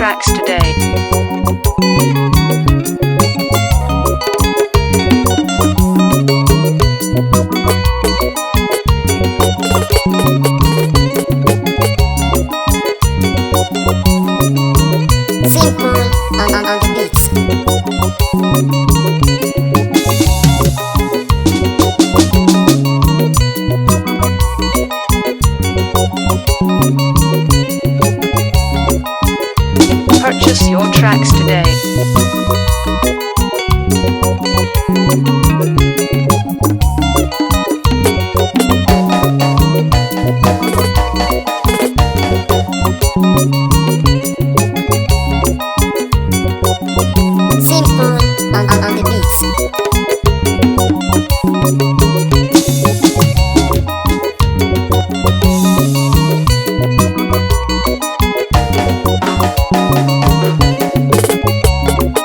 tracks today. Simple on the beats. Purchase your tracks today. Simple on the beats.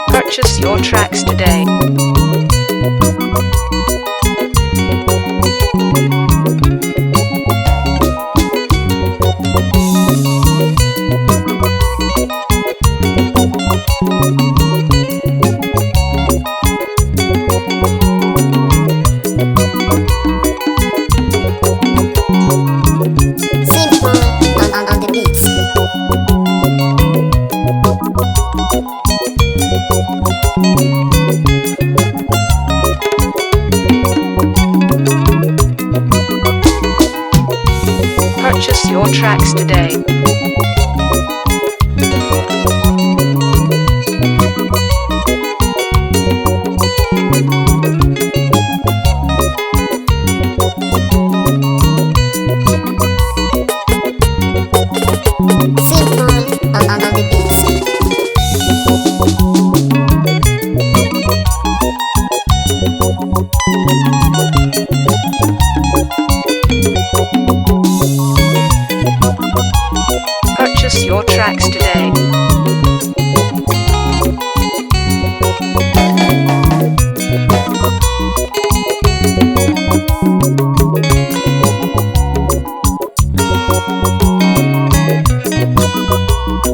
Purchase your tracks today. Simple on the beats. Purchase your tracks today. Simple on the beats. Purchase your tracks today.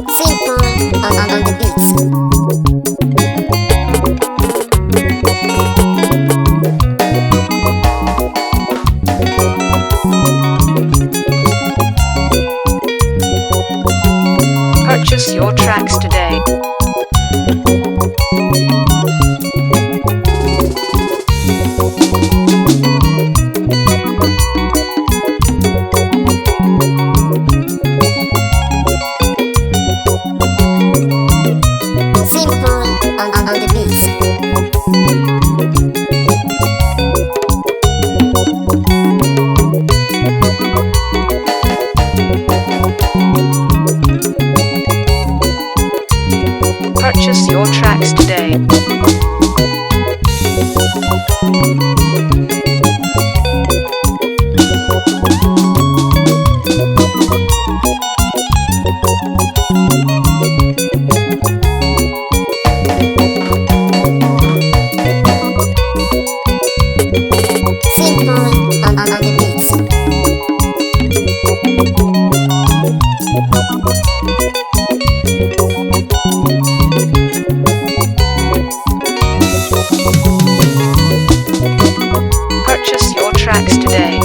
Simple on the beats. Purchase your tracks today. Simple on the beats. Purchase your tracks today. Simple on the beats. Purchase your tracks today.